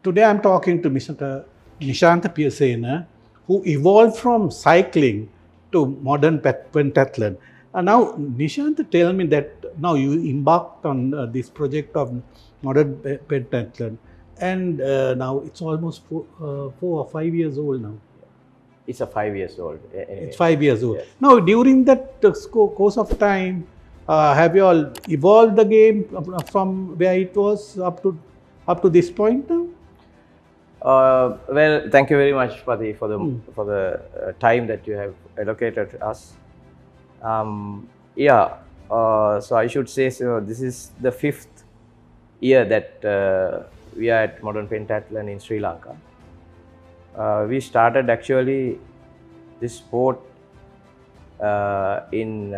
Today I'm talking to Mr. Nishant Pirsena, who evolved from cycling to modern pentathlon. Now, Nishant, tell me that now you embarked on this project of modern pentathlon, and now it's almost 4 or 5 years old now. It's a 5 years old. It's Anyway. 5 years old. Yes. Now, during that course of time, have you all evolved the game from where it was up to this point now? Well, thank you very much for the time that you have allocated us. Yeah. So I should say, so this is the 5th year that we are at Modern Pentathlon in Sri Lanka. We started actually this sport in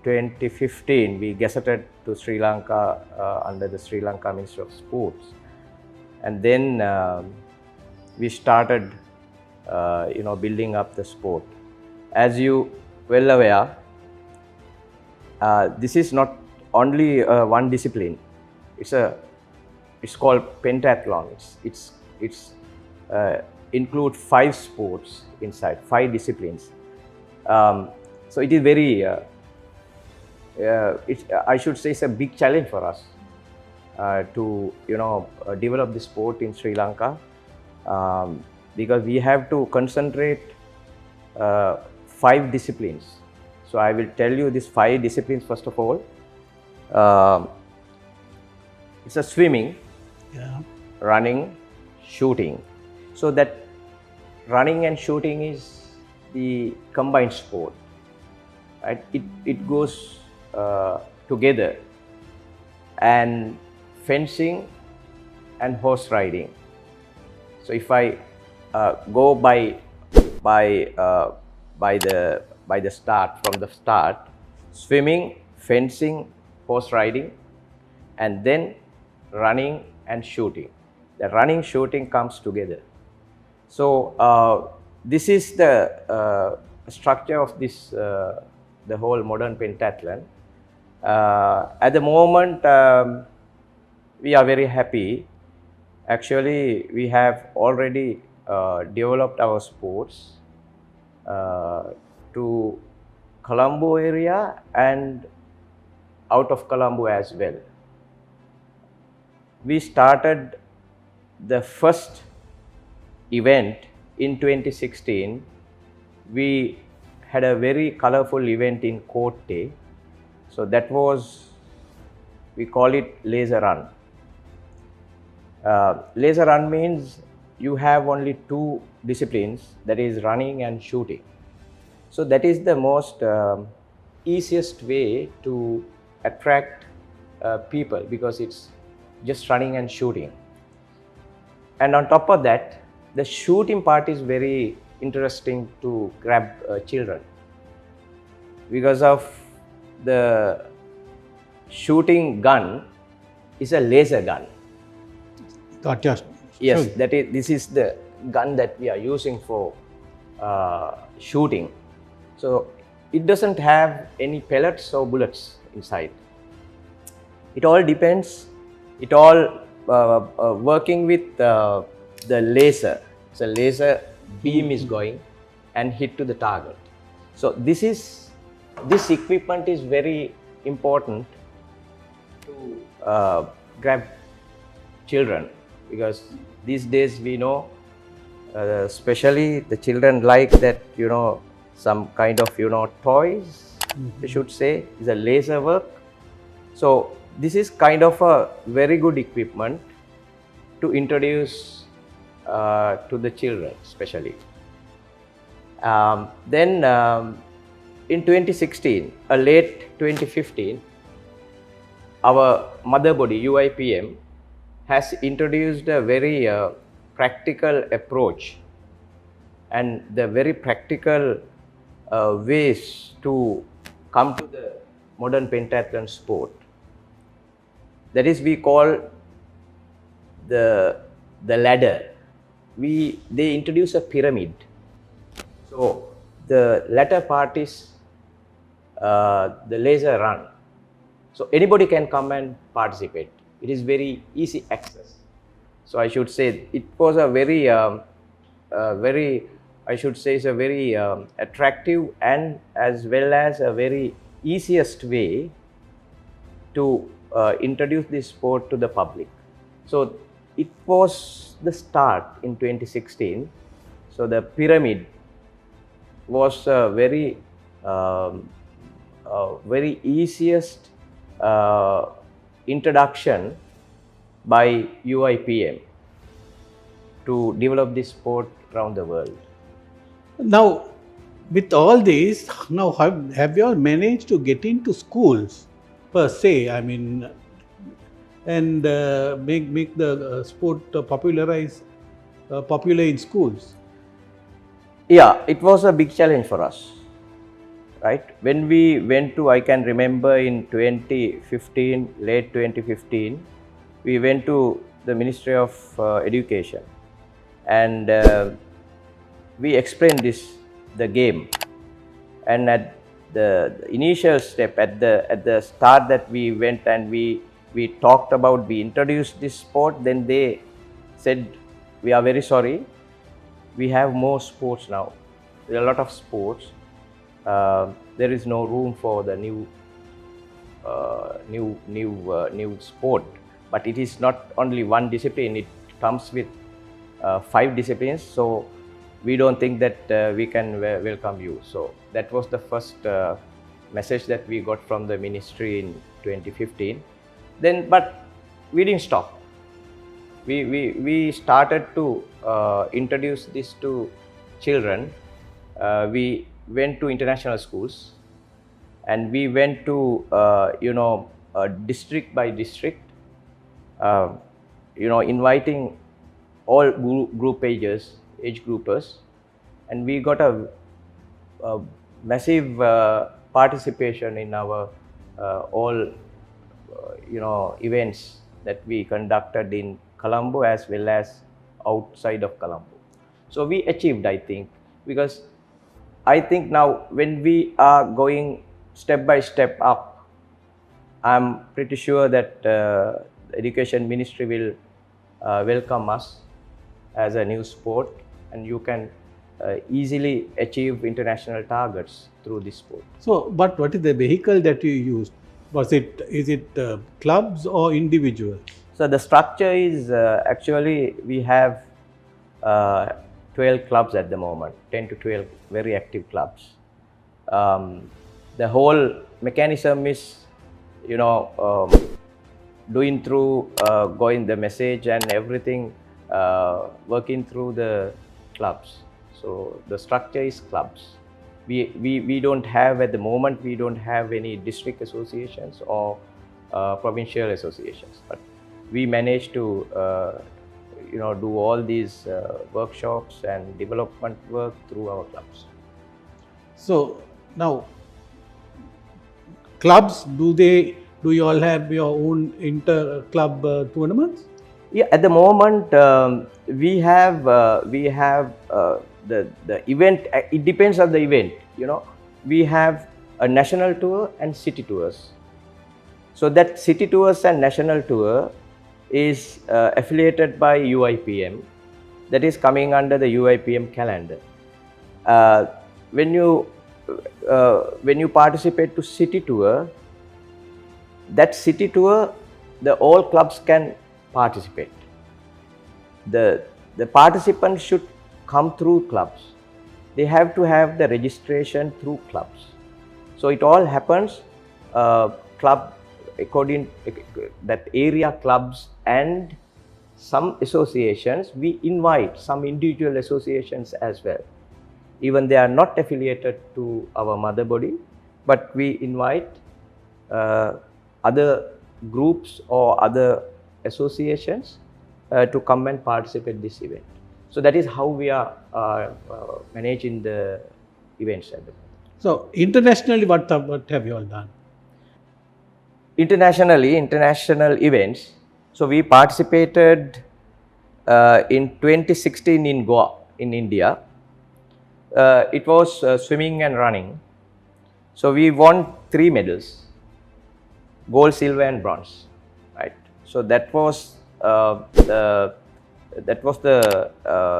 2015. We gazetted to Sri Lanka under the Sri Lanka Ministry of Sports, and then we started, building up the sport. As you well aware, this is not only one discipline. It's called pentathlon. It's include 5 sports inside, 5 disciplines. So it is very, I should say, it's a big challenge for us to develop the sport in Sri Lanka, because we have to concentrate 5 disciplines. So I will tell you these 5 disciplines first of all. It's a swimming, Yeah. running, shooting. So that running and shooting is the combined sport, right? It goes together. And fencing and horse riding. So if I go by the start, from the start, swimming, fencing, horse riding, and then running and shooting. The running shooting comes together. So this is the structure of this the whole modern pentathlon. At the moment, we are very happy. Actually, we have already developed our sports to Colombo area and out of Colombo as well. We started the first event in 2016. We had a very colorful event in Kotte. So that was, we call it laser run. Laser run means you have only 2 disciplines, that is running and shooting. So that is the most easiest way to attract people, because it's just running and shooting. And on top of that, the shooting part is very interesting to grab children, because of the shooting gun is a laser gun. Got your Yes, sure. this is the gun that we are using for shooting. So it doesn't have any pellets or bullets inside. It all depends. It all working with the laser. So laser beam is going and hit to the target. So this equipment is very important to grab children, because these days we know, especially the children like that, some kind of toys, I should say, is a laser work. So this is kind of a very good equipment to introduce to the children, especially. Then in 2016, late 2015, our mother body UIPM has introduced a very practical approach and the very practical ways to come to the modern pentathlon sport. That is, we call the ladder. They introduce a pyramid. So the latter part is the laser run. So anybody can come and participate. It is very easy access. So I should say it was a very, I should say, it's a very attractive and as well as a very easiest way to introduce this sport to the public. So it was the start in 2016. So the pyramid was a very easiest introduction by UIPM to develop this sport around the world. Now, with all this, now have you all managed to get into schools per se? I mean, and make the sport popular in schools? Yeah, it was a big challenge for us, right? When we went to, I can remember in 2015, late 2015, we went to the Ministry of Education, and we explained the game. And at the initial step, at the start that we went and we talked about, we introduced this sport, then they said, we are very sorry, we have more sports now. There are a lot of sports. There is no room for the new sport. But it is not only one discipline; it comes with 5 disciplines. So we don't think that we can welcome you. So that was the first message that we got from the ministry in 2015. Then, but we didn't stop. We started to introduce this to children. We went to international schools, and we went to district by district, inviting all group age groupers, and we got a massive participation in our all events that we conducted in Colombo as well as outside of Colombo. So we achieved, I think, because I think now when we are going step by step up, I'm pretty sure that the Education Ministry will welcome us as a new sport, and you can easily achieve international targets through this sport. So, but what is the vehicle that you used? Is it clubs or individuals? So the structure is actually we have 12 clubs at the moment, 10 to 12 very active clubs. The whole mechanism is, doing through going the message and everything, working through the clubs. So the structure is clubs. We don't have at the moment, we don't have any district associations or provincial associations, but we managed to do all these workshops and development work through our clubs. So now, clubs, do you all have your own inter club tournaments? Yeah, at the moment we have the event. It depends on the event. We have a national tour and city tours. So that city tours and national tour is affiliated by UIPM. That is coming under the UIPM calendar. When you participate to city tour, that city tour, all clubs can participate. The participants should come through clubs. They have to have the registration through clubs. So it all happens club according that area clubs and some associations. We invite some individual associations as well. Even they are not affiliated to our mother body, but we invite other groups or other associations to come and participate in this event. So that is how we are managing the events at the moment. So internationally, what have you all done? International events. So we participated in 2016 in Goa, in India. It was swimming and running. So we won 3 medals, gold, silver and bronze, right? So that was the that was the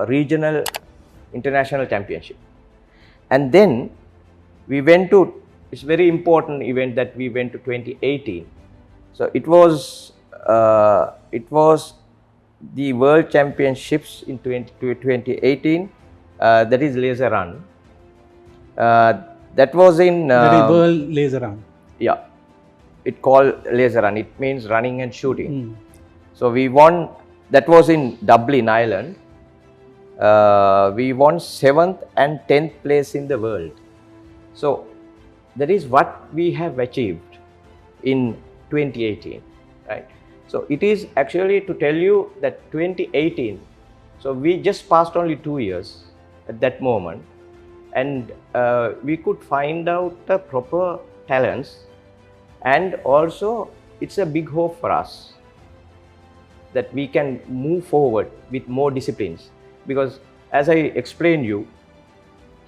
regional international championship. And then we went to, it's very important event that we went to 2018. So it was the World Championships in 2018, that is laser run. That was in that is World Laser Run. yeah, it called laser run. It means running and shooting. Mm. So we won. That was in Dublin, Ireland. We won 7th and 10th place in the world. So that is what we have achieved in 2018, right? So it is actually to tell you that 2018. So we just passed only 2 years at that moment, and we could find out the proper talents, and also it's a big hope for us that we can move forward with more disciplines, because as I explained you,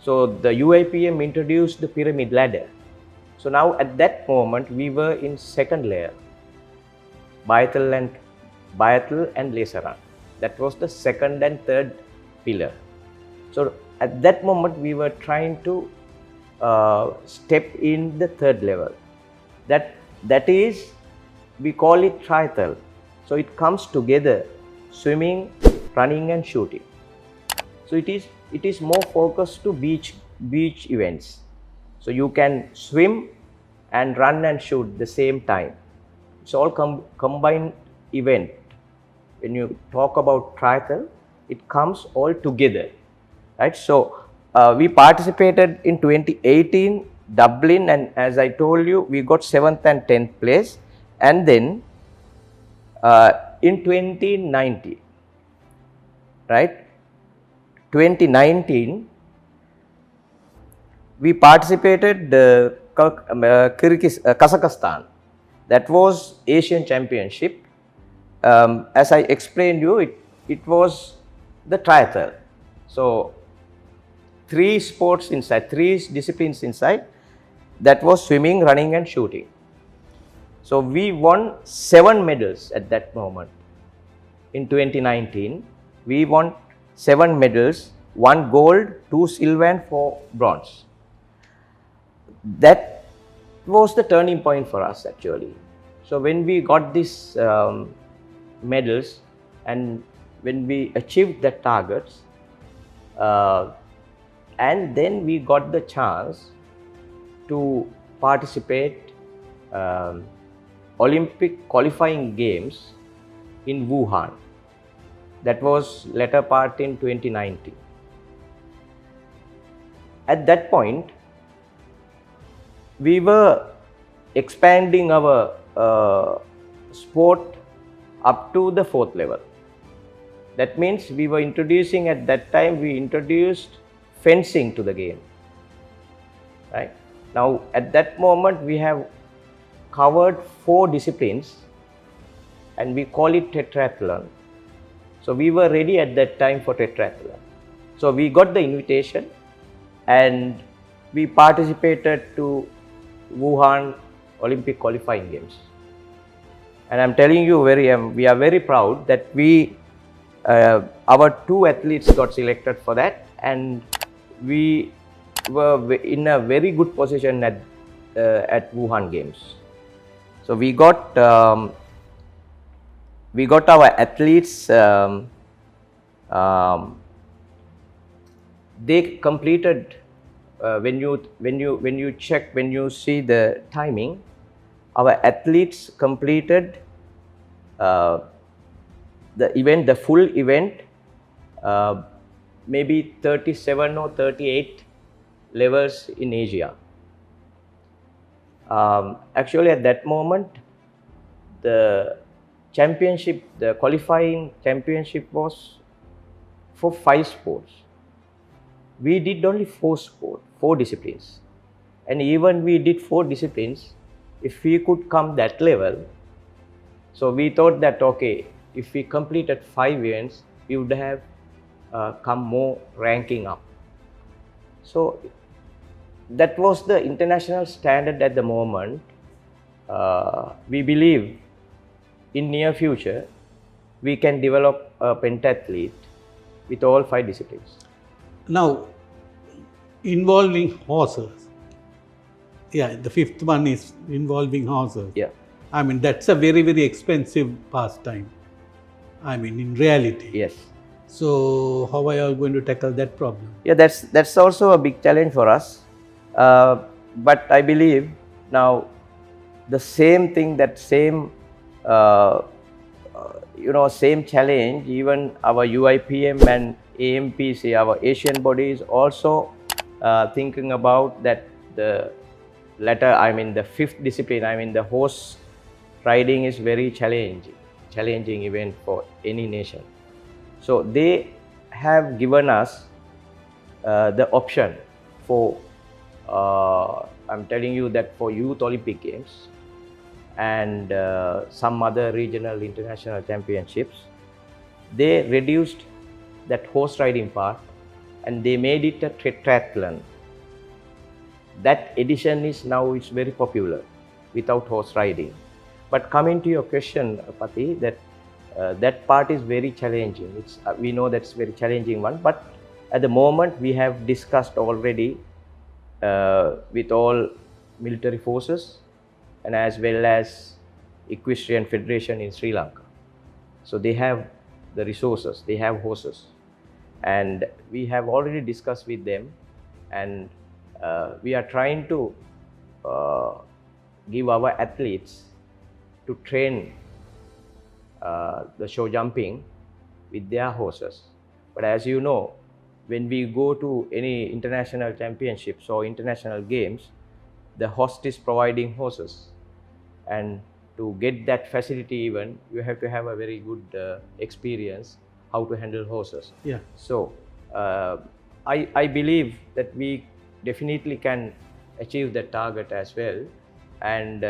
so the UIPM introduced the pyramid ladder. So now at that moment we were in second layer, biathlon and laser run. That was the second and third pillar. So at that moment we were trying to step in the third level. That is, we call it triathlon. So it comes together, swimming, running and shooting. So it is more focused to beach events. So you can swim and run and shoot the same time. It's all combined event. When you talk about triathlon, it comes all together, right? So we participated in 2018 Dublin, and as I told you, we got 7th and 10th place. And then in 2019, right? 2019, we participated Kazakhstan. That was Asian Championship. As I explained you, it was the triathlon. So 3 sports inside, 3 disciplines inside. That was swimming, running and shooting. So we won 7 medals at that moment. In 2019, we won 7 medals, 1 gold, 2 silver and 4 bronze. That was the turning point for us actually. So when we got these medals, and when we achieved the targets, and then we got the chance to participate Olympic qualifying games in Wuhan. That was latter part in 2019. At that point, we were expanding our sport up to the 4th level. That means we were introducing, at that time we introduced fencing to the game, right? Now at that moment we have covered 4 disciplines and we call it tetrathlon. So we were ready at that time for tetrathlon. So we got the invitation and we participated to Wuhan Olympic qualifying games. And I'm telling you, we are very proud that our 2 athletes got selected for that, and we were in a very good position at Wuhan games. So we got our athletes. They completed. When you check, when you see the timing, our athletes completed the event, the full event, maybe 37 or 38 levels in Asia. Actually, at that moment, the championship, the qualifying championship was for 5 sports. We did only 4 disciplines, and even we did 4 disciplines. If we could come that level, so we thought that okay, if we completed 5 events, we would have come more ranking up. So that was the international standard at the moment. We believe in near future we can develop a pentathlete with all 5 disciplines. Now, involving horses. Yeah, the fifth one is involving horses. Yeah. I mean, that's a very, very expensive pastime. I mean, in reality. Yes. So, how are you all going to tackle that problem? Yeah, that's also a big challenge for us. But I believe now the same thing, that same same challenge, even our UIPM and AMPC, our Asian bodies, also thinking about that the latter, I mean the fifth discipline, I mean the horse riding is very challenging event for any nation. So they have given us the option for, I'm telling you that for Youth Olympic Games and some other regional international championships, they reduced that horse riding part and they made it a triathlon. That edition is now very popular without horse riding. But coming to your question, Pati, that that part is very challenging. We know that's very challenging one, but at the moment we have discussed already with all military forces and as well as Equestrian Federation in Sri Lanka. So they have the resources, they have horses, and we have already discussed with them, and we are trying to give our athletes to train the show jumping with their horses. But as you know, when we go to any international championships or international games, the host is providing horses, and to get that facility even, you have to have a very good experience how to handle horses. Yeah. So I believe that we definitely can achieve that target as well. And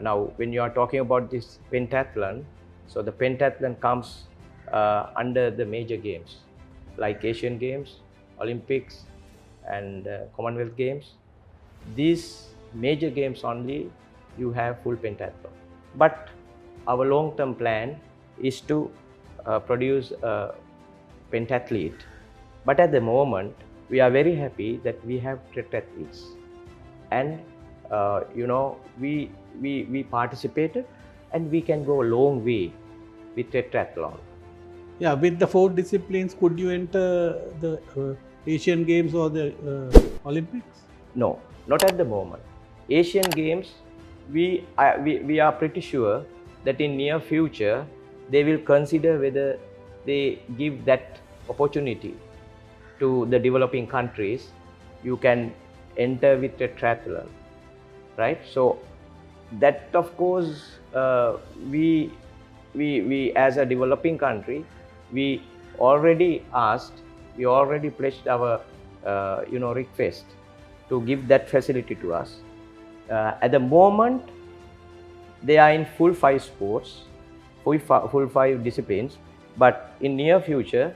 now when you are talking about this pentathlon, so the pentathlon comes under the major games like Asian Games, Olympics and Commonwealth Games. These major games only you have full pentathlon. But our long-term plan is to produce a pentathlete. But at the moment, we are very happy that we have triathletes, and we participated, and we can go a long way with triathlon. Yeah, with the 4 disciplines, could you enter the Asian Games or the Olympics? No, not at the moment. Asian Games, we are pretty sure that in near future they will consider whether they give that opportunity to the developing countries. You can enter with a triathlon, right? So that of course we as a developing country, we already pledged our request to give that facility to us. At the moment, they are in full 5 sports, full 5 disciplines, but in near future,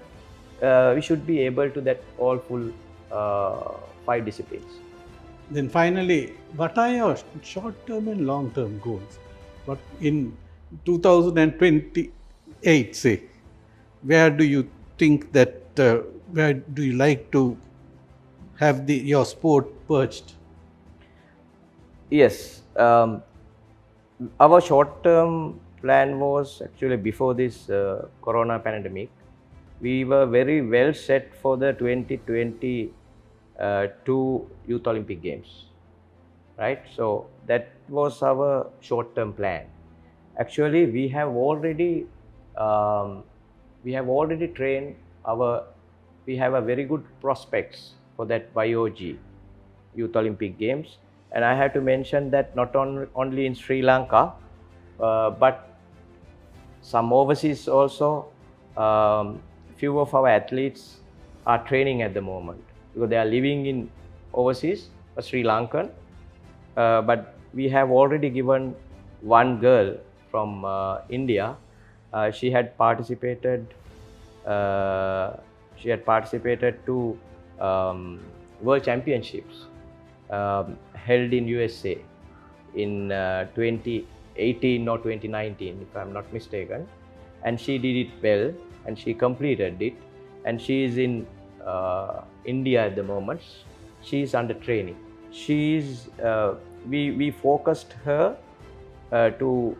we should be able to that all full 5 disciplines. Then finally, what are your short-term and long-term goals? But in 2028, say, where do you think that, where do you like to have your sport perched? Yes, our short-term plan was actually before this corona pandemic. We were very well set for the 2022 Youth Olympic Games, right? So that was our short-term plan. Actually, we have already trained we have a very good prospects for that YOG, Youth Olympic Games. And I have to mention that not only in Sri Lanka, but some overseas also. Few of our athletes are training at the moment because they are living in overseas, Sri Lankan. But we have already given one girl from India. She had participated to World Championships held in USA in 2018 or 2019, if I'm not mistaken. and she did it well, and she completed it, and she is in India at the moment. She is under training. She is we focused her to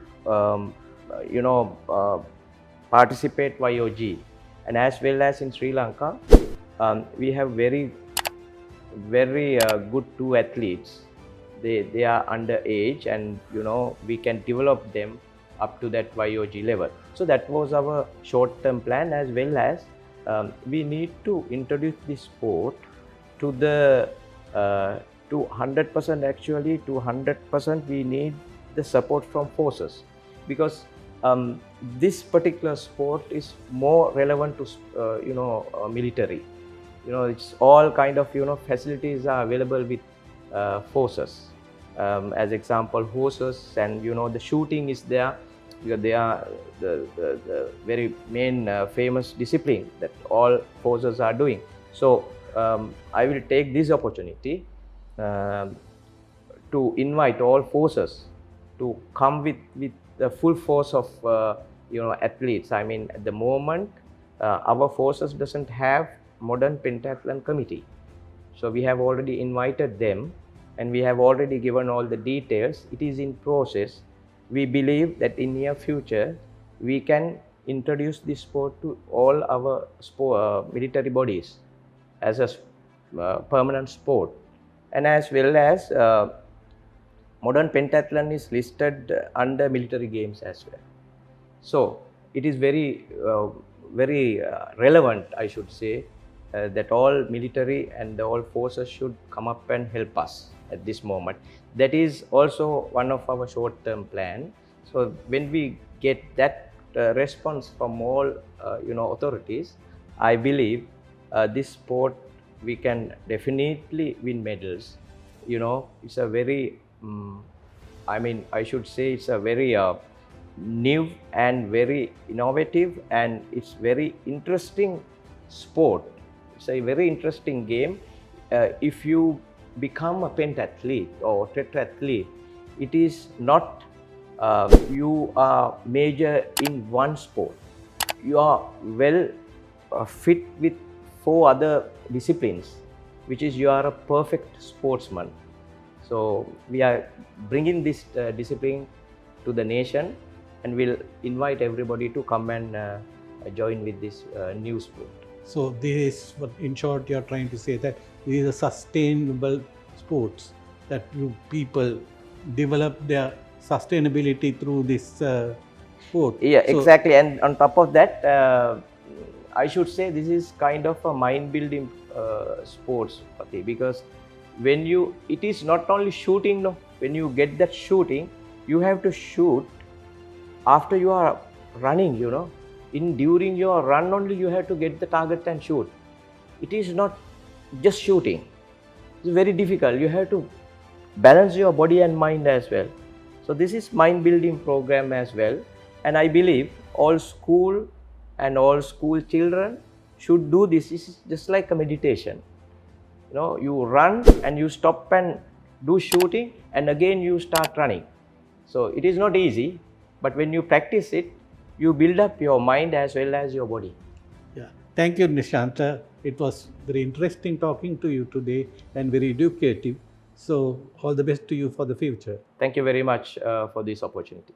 participate YOG, and as well as in Sri Lanka, we have very good two athletes. They are underage, and we can develop them up to that YOG level. So that was our short-term plan, as well as we need to introduce this sport to the to 100%. Actually, to 100%, we need the support from forces, because this particular sport is more relevant to military. It's all kind of facilities are available with forces. As example, horses, and the shooting is there, because they are the very main famous discipline that all forces are doing. So I will take this opportunity to invite all forces to come with the full force of athletes. I mean, at the moment, our forces doesn't have modern pentathlon committee, so we have already invited them, and we have already given all the details. It is in process. We believe that in near future we can introduce this sport to all our military bodies as a permanent sport, and as well as modern pentathlon is listed under military games as well. So it is very relevant, I should say, that all military and all forces should come up and help us at this moment. That is also one of our short-term plan. So when we get that response from all authorities, I believe this sport we can definitely win medals. It's a very I should say it's a very new and very innovative, and it's very interesting sport. It's a very interesting game. If you become a pentathlete or tetrathlete, it is not you are major in one sport. You are well fit with 4 other disciplines, which is you are a perfect sportsman. So we are bringing this discipline to the nation, and we'll invite everybody to come and join with this new sport. So this is what, in short, you are trying to say, that these are sustainable sports, that people develop their sustainability through this sport. Yeah, so, exactly. And on top of that, I should say this is kind of a mind-building sports, because when it is not only shooting. No, when you get that shooting, you have to shoot after you are running. During your run only you have to get the target and shoot. It is not just shooting. It's very difficult. You have to balance your body and mind as well. So this is mind building program as well, and I believe all school and all school children should do this. This is just like a meditation. You run and you stop and do shooting, and again you start running. So it is not easy, but when you practice it, you build up your mind as well as your body. Yeah. Thank you, Nishanta. It was very interesting talking to you today and very educative. So all the best to you for the future. Thank you very much for this opportunity.